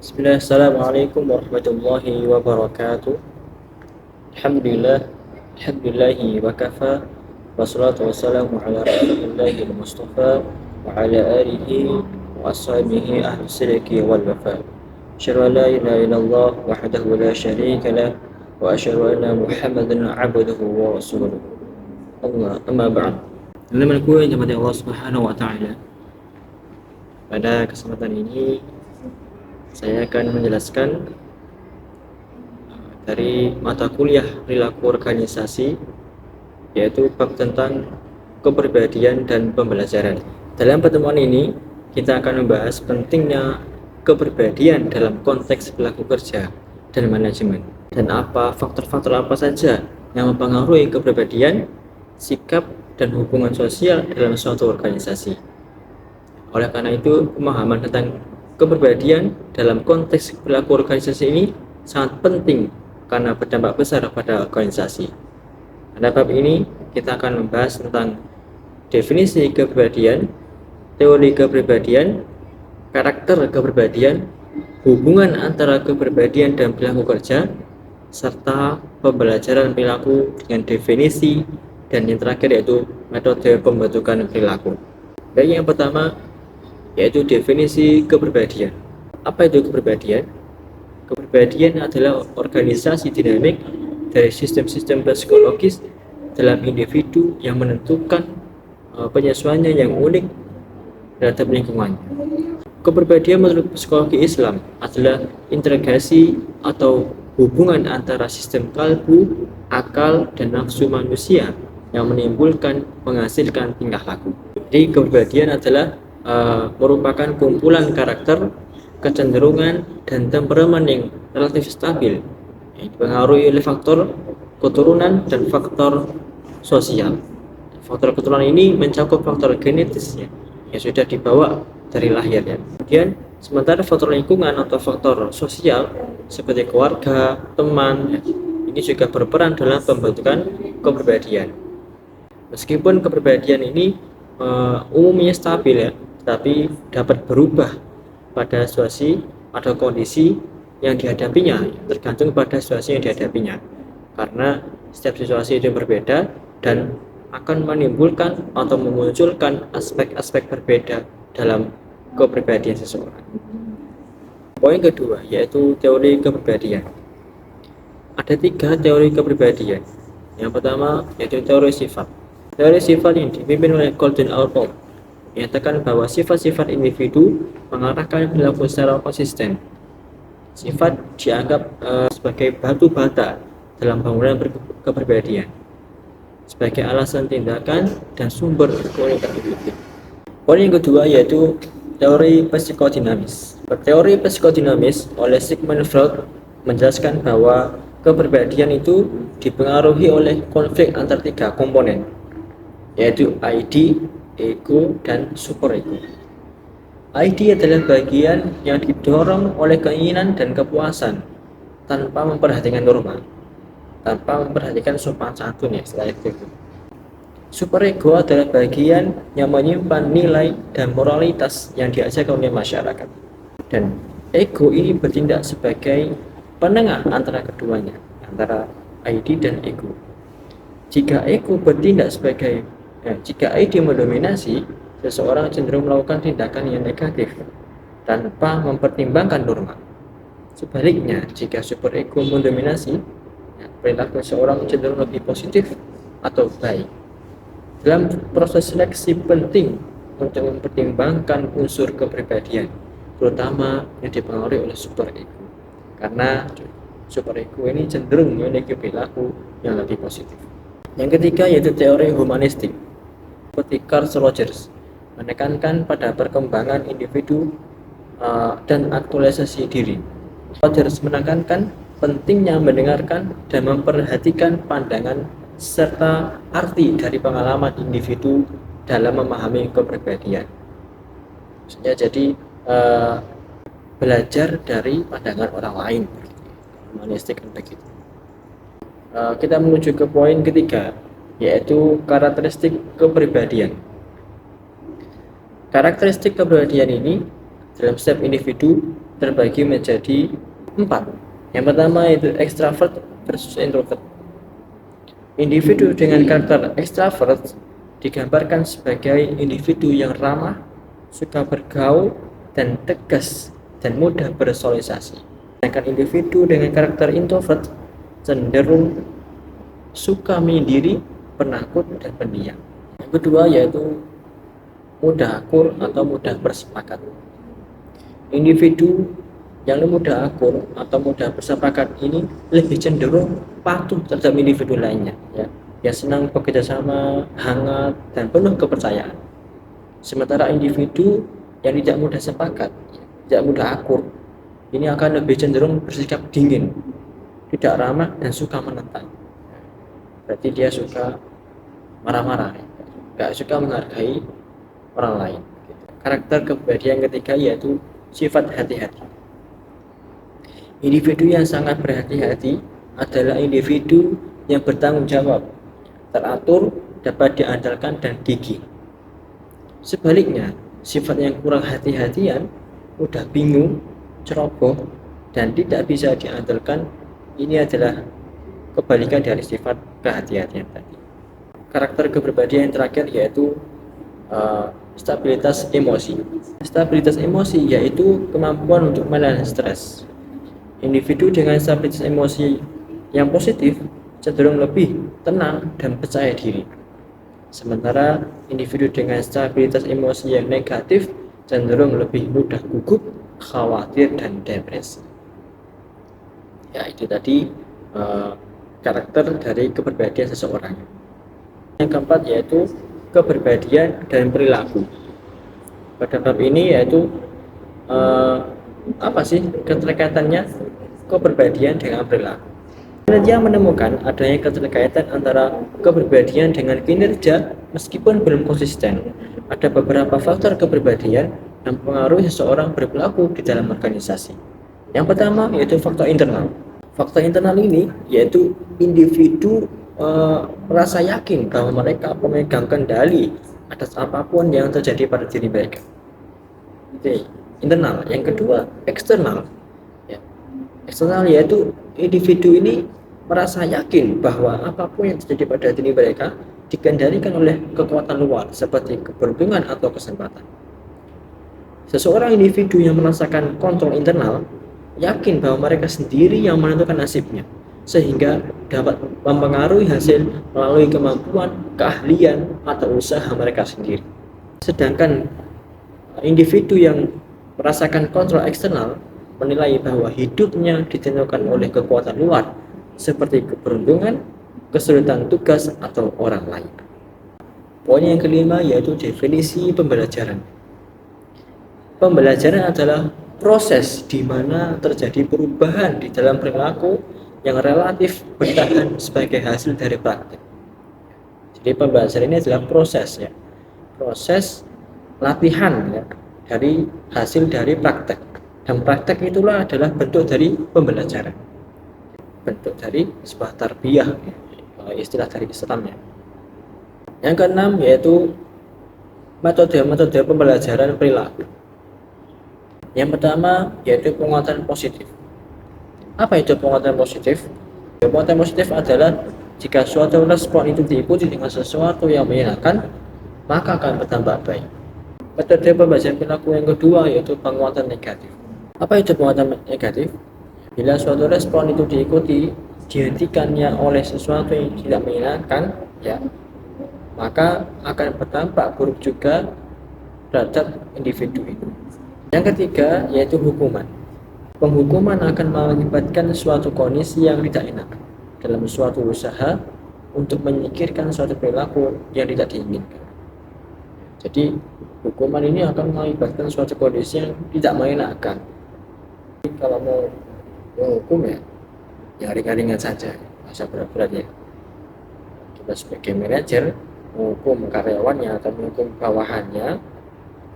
Bismillah, Assalamualaikum warahmatullahi wabarakatuh. Alhamdulillah, alhamdulillahi wa kafa, wassalatu wassalamu ala rasulillahi al-mustafa wa ala alihi wa ashabihi ahli sidqi wal wafa. Asyhadu an la ilaha illallah wahdahu la syarika lah wa asyhadu anna Muhammadan abduhu wa rasuluh. Allah amma ba'd. Teman-temanku yang dirahmati Allah Subhanahu wa taala. Pada kesempatan ini saya akan menjelaskan dari mata kuliah perilaku organisasi, yaitu bab tentang kepribadian dan pembelajaran. Dalam pertemuan ini kita akan membahas pentingnya kepribadian dalam konteks perilaku kerja dan manajemen, dan apa faktor-faktor apa saja yang mempengaruhi kepribadian, sikap, dan hubungan sosial dalam suatu organisasi. Oleh karena itu, pemahaman tentang kepribadian dalam konteks perilaku organisasi ini sangat penting karena berdampak besar pada organisasi. Pada bab ini kita akan membahas tentang definisi kepribadian, teori kepribadian, karakter kepribadian, hubungan antara kepribadian dan perilaku kerja, serta pembelajaran perilaku dengan definisi, dan yang terakhir yaitu metode pembentukan perilaku. Baik, yang pertama yaitu definisi kepribadian. Apa itu kepribadian? Kepribadian adalah organisasi dinamik dari sistem-sistem psikologis dalam individu yang menentukan penyesuaiannya yang unik terhadap lingkungannya. Kepribadian menurut psikologi Islam adalah integrasi atau hubungan antara sistem kalbu, akal, dan nafsu manusia yang menghasilkan tingkah laku. Jadi kepribadian adalah merupakan kumpulan karakter, kecenderungan, dan temperamen yang relatif stabil, yang dipengaruhi oleh faktor keturunan dan faktor sosial. Faktor keturunan ini mencakup faktor genetis yang sudah dibawa dari lahir. Kemudian sementara faktor lingkungan atau faktor sosial seperti keluarga, teman, ini juga berperan dalam pembentukan kepribadian. Meskipun kepribadian ini umumnya stabil, tapi dapat berubah pada situasi atau kondisi yang dihadapinya, tergantung pada situasi yang dihadapinya, karena setiap situasi itu berbeda dan akan menimbulkan atau memunculkan aspek-aspek berbeda dalam kepribadian seseorang. Poin kedua yaitu teori kepribadian. Ada 3 teori kepribadian. Yang pertama yaitu teori sifat. Teori sifat yang dipimpin oleh Gordon Allport menyatakan bahwa sifat-sifat individu mengarahkan perilaku secara konsisten. Sifat dianggap sebagai batu bata dalam bangunan kepribadian, sebagai alasan tindakan dan sumber keunikan individu. Poin yang kedua yaitu teori psikodinamis. Teori psikodinamis oleh Sigmund Freud menjelaskan bahwa kepribadian itu dipengaruhi oleh konflik antar 3 komponen, yaitu ID, ego, dan superego. ID adalah bagian yang didorong oleh keinginan dan kepuasan tanpa memperhatikan norma, tanpa memperhatikan sopan santun setelah itu. Superego adalah bagian yang menyimpan nilai dan moralitas yang diajarkan oleh masyarakat. Dan ego ini bertindak sebagai penengah antara keduanya, antara ID dan ego. Jika ID mendominasi, seseorang cenderung melakukan tindakan yang negatif tanpa mempertimbangkan norma. Sebaliknya, jika superego mendominasi, perilaku seseorang cenderung lebih positif atau baik. Dalam proses seleksi penting untuk mempertimbangkan unsur kepribadian, terutama yang dipengaruhi oleh superego, karena superego ini cenderung memiliki perilaku yang lebih positif. Yang ketiga yaitu teori humanistik, seperti Carl Rogers menekankan pada perkembangan individu dan aktualisasi diri. Rogers menekankan pentingnya mendengarkan dan memperhatikan pandangan serta arti dari pengalaman individu dalam memahami kepribadian. Maksudnya jadi belajar dari pandangan orang lain. Humanistik kan begitu. Kita menuju ke poin ketiga yaitu karakteristik kepribadian. Karakteristik kepribadian ini dalam setiap individu terbagi menjadi 4. Yang pertama yaitu extrovert versus introvert. Individu dengan karakter extrovert digambarkan sebagai individu yang ramah, suka bergaul, dan tegas dan mudah bersosialisasi. Sedangkan individu dengan karakter introvert cenderung suka menyendiri, penakut, dan pendiam. Yang kedua yaitu mudah akur atau mudah bersepakat. Individu yang mudah akur atau mudah bersepakat ini lebih cenderung patuh terhadap individu lainnya, ya. Dia senang bekerja sama, hangat, dan penuh kepercayaan. Sementara individu yang tidak mudah sepakat, tidak mudah akur, ini akan lebih cenderung bersikap dingin, tidak ramah, dan suka menentang. Berarti dia suka marah-marah, gak suka menghargai orang lain. Karakter kepribadian ketiga yaitu sifat hati-hati. Individu yang sangat berhati-hati adalah individu yang bertanggung jawab, teratur, dapat diandalkan, dan gigih. Sebaliknya, sifat yang kurang hati-hatian, mudah bingung, ceroboh, dan tidak bisa diandalkan, ini adalah kebalikan dari sifat kehati-hatian tadi. Karakter kepribadian yang terakhir yaitu stabilitas emosi. Stabilitas emosi yaitu kemampuan untuk menahan stres. Individu dengan stabilitas emosi yang positif cenderung lebih tenang dan percaya diri. Sementara individu dengan stabilitas emosi yang negatif cenderung lebih mudah gugup, khawatir, dan depresi. Ya, itu tadi karakter dari kepribadian seseorang. Yang keempat yaitu kepribadian dan perilaku. Pada bab ini yaitu apa sih keterkaitannya kepribadian dengan perilaku? Penelitian menemukan adanya keterkaitan antara kepribadian dengan kinerja meskipun belum konsisten. Ada beberapa faktor kepribadian yang mempengaruhi seseorang berperilaku di dalam organisasi. Yang pertama yaitu faktor internal. Faktor internal ini yaitu individu merasa yakin bahwa mereka pemegang kendali atas apapun yang terjadi pada diri mereka. Oke, internal. Yang kedua, eksternal. Ya. Eksternal yaitu individu ini merasa yakin bahwa apapun yang terjadi pada diri mereka dikendalikan oleh kekuatan luar seperti keberuntungan atau kesempatan. Seseorang individu yang merasakan kontrol internal yakin bahwa mereka sendiri yang menentukan nasibnya, sehingga dapat mempengaruhi hasil melalui kemampuan, keahlian, atau usaha mereka sendiri. Sedangkan individu yang merasakan kontrol eksternal menilai bahwa hidupnya ditentukan oleh kekuatan luar seperti keberuntungan, kesulitan tugas, atau orang lain. Poin yang kelima yaitu definisi pembelajaran. Pembelajaran adalah proses di mana terjadi perubahan di dalam perilaku yang relatif bertahan sebagai hasil dari praktek. Jadi pembelajaran ini adalah proses, ya, proses latihan, ya, dari hasil dari praktek. Dan praktek itulah adalah bentuk dari pembelajaran, bentuk dari sebuah tarbiyah, istilah dari Islam, ya. Yang keenam yaitu metode-metode pembelajaran perilaku. Yang pertama yaitu penguatan positif. Apa itu penguatan positif? Penguatan positif adalah jika suatu respon itu diikuti dengan sesuatu yang menyenangkan, maka akan bertambah baik. Metode pembelajaran perilaku yang kedua yaitu penguatan negatif. Apa itu penguatan negatif? Bila suatu respon itu diikuti dihentikannya oleh sesuatu yang tidak menyenangkan, ya, maka akan berdampak buruk juga terhadap individu itu. Yang ketiga yaitu hukuman. Penghukuman akan mengakibatkan suatu kondisi yang tidak enak dalam suatu usaha untuk menyingkirkan suatu perilaku yang tidak diinginkan. Jadi hukuman ini akan mengakibatkan suatu kondisi yang tidak mengenakan. Kalau mau menghukum, ya yang ringan-ringan saja, tidak usah berat-berat, ya. Kita sebagai manajer menghukum karyawannya atau menghukum bawahannya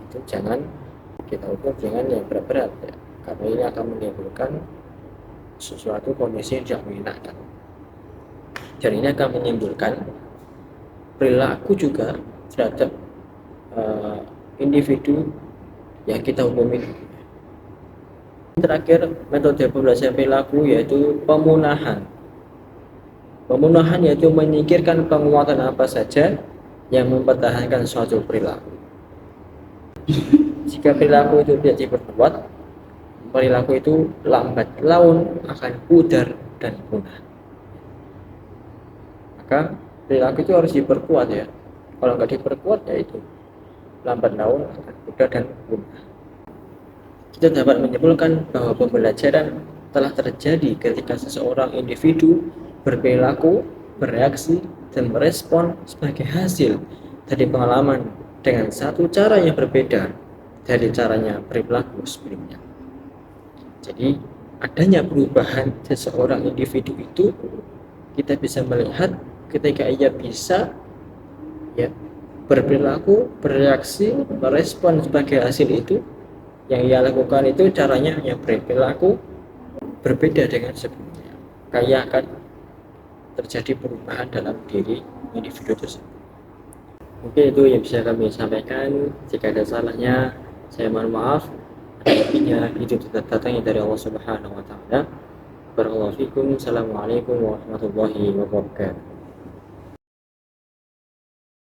itu jangan kita hukum dengan yang berat-berat, ya. Karena ini akan menimbulkan sesuatu kondisi yang tidak menyenangkan. Dan ini akan menimbulkan perilaku juga terhadap individu yang kita hukumi. Terakhir, metode pembelajaran perilaku yaitu pemunahan. Pemunahan yaitu menyingkirkan penguatan apa saja yang mempertahankan suatu perilaku. Jika perilaku itu tidak diperkuat, perilaku itu lambat laun akan pudar dan punah. Maka perilaku itu harus diperkuat ya. Kalau nggak diperkuat ya itu lambat laun akan pudar dan punah. Kita dapat menyimpulkan bahwa pembelajaran telah terjadi ketika seseorang individu berperilaku, bereaksi, dan merespon sebagai hasil dari pengalaman dengan satu cara yang berbeda dari caranya berperilaku sebelumnya. Jadi adanya perubahan seseorang individu itu kita bisa melihat ketika ia bisa ya berperilaku, bereaksi, merespon sebagai hasil itu yang ia lakukan itu caranya yang berperilaku berbeda dengan sebelumnya. Kayak akan terjadi perubahan dalam diri individu tersebut. Mungkin itu yang bisa kami sampaikan. Jika ada salahnya, saya mohon maaf. Lebihnya itu datangnya dari Allah Subhanahu wa taala. Barakallahu fikum. Assalamualaikum warahmatullahi wabarakatuh.